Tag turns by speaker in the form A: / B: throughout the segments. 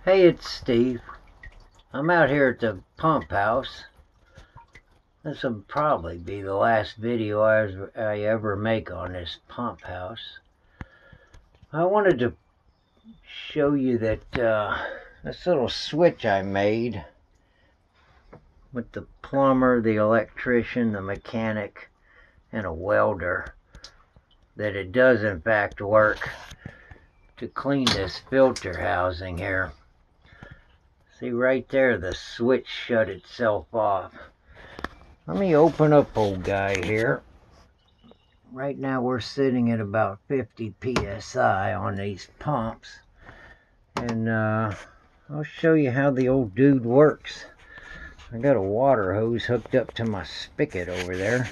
A: Hey, it's Steve. I'm out here at the pump house. This will probably be the last video I ever make on this pump house. I wanted to show you that this little switch I made with the plumber, the electrician, the mechanic, and a welder, that it does in fact work to clean this filter housing here. See right there, the switch shut itself off. Let me open up, old guy, here. Right now we're sitting at about 50 psi on these pumps. And I'll show you how the old dude works. I got a water hose hooked up to my spigot over there.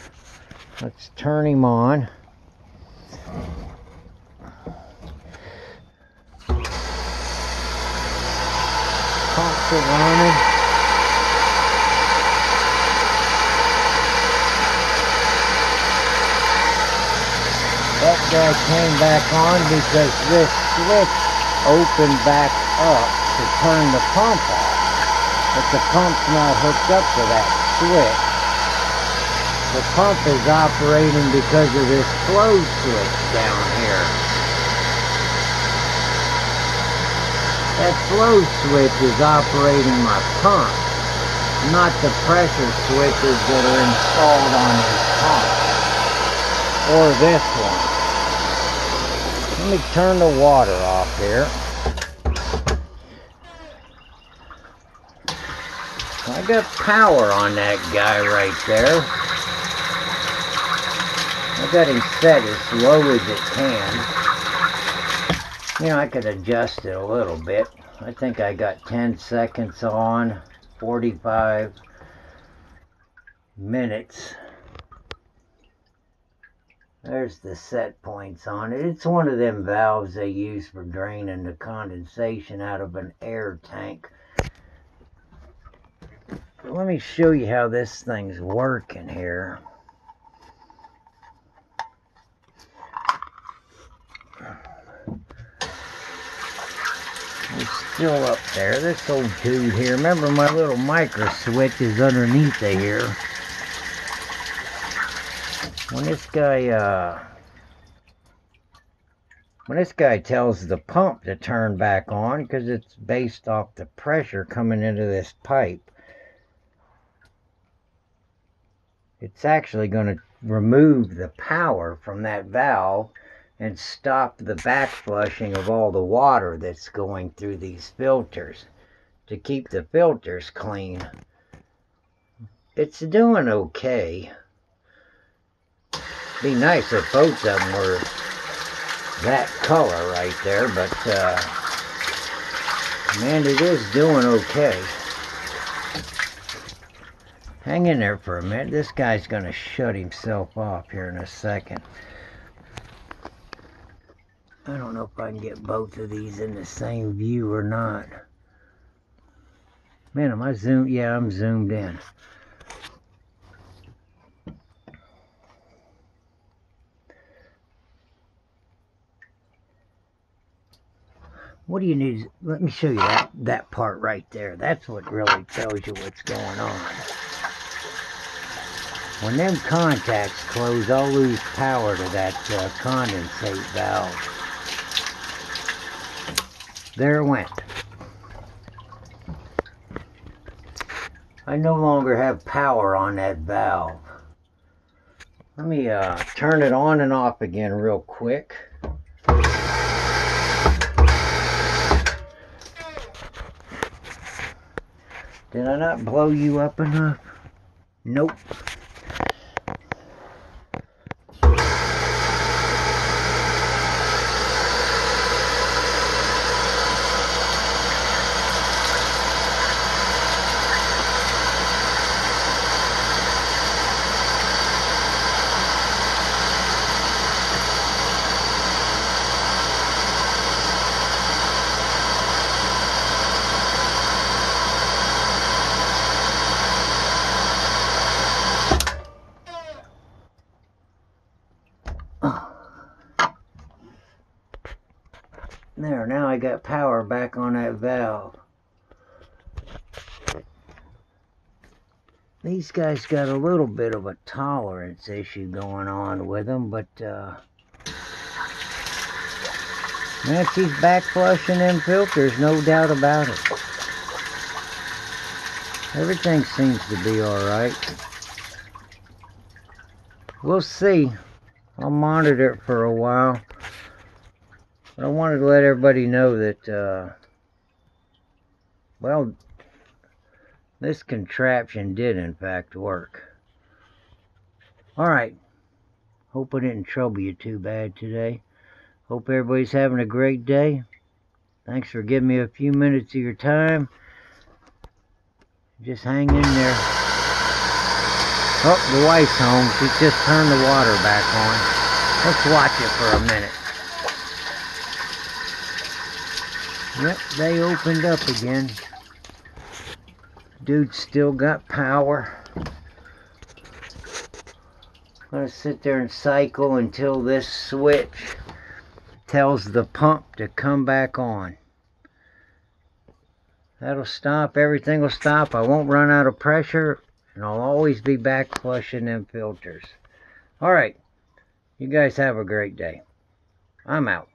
A: Let's turn him on. Pumps are running. That guy came back on because this switch opened back up to turn the pump off. But the pump's not hooked up to that switch. The pump is operating because of this flow switch down here. That flow switch is operating my pump, not the pressure switches that are installed on this pump, or this one. Let me turn the water off here. I got power on that guy right there. I got him set as low as it can. You know, I could adjust it a little bit. I think I got 10 seconds on, 45 minutes. There's the set points on it. It's one of them valves they use for draining the condensation out of an air tank. Let me show you how this thing's working here. It's still up there. This old dude here. Remember, my little micro switch is underneath of here. When this guy tells the pump to turn back on, because it's based off the pressure coming into this pipe, it's actually going to remove the power from that valve and stop the backflushing of all the water that's going through these filters to keep the filters clean. It's doing okay. Be nice if both of them were that color right there, but man, it is doing okay. Hang in there for a minute. This guy's going to shut himself off here in a second. I don't know if I can get both of these in the same view or not. Man, am I zoomed? Yeah, I'm zoomed in. What do you need? Let me show you that part right there. That's what really tells you what's going on. When them contacts close, I'll lose power to that condensate valve. There it went. I no longer have power on that valve. Let me turn it on and off again real quick. Did I not blow you up enough? Nope. There, now I got power back on that valve. these guys got a little bit of a tolerance issue going on with them, but man, she's back flushing them filters, no doubt about it. Everything seems to be alright. We'll see. I'll monitor it for a while. But I wanted to let everybody know that, well, this contraption did in fact work. Alright. Hope I didn't trouble you too bad today. Hope everybody's having a great day. Thanks for giving me a few minutes of your time. Just hang in there. Oh, the wife's home. She's just turned the water back on. Let's watch it for a minute. Yep, they opened up again. Dude's still got power. I'm gonna sit there and cycle until this switch tells the pump to come back on. That'll stop. Everything will stop. I won't run out of pressure, and I'll always be back flushing them filters. Alright, you guys have a great day. I'm out.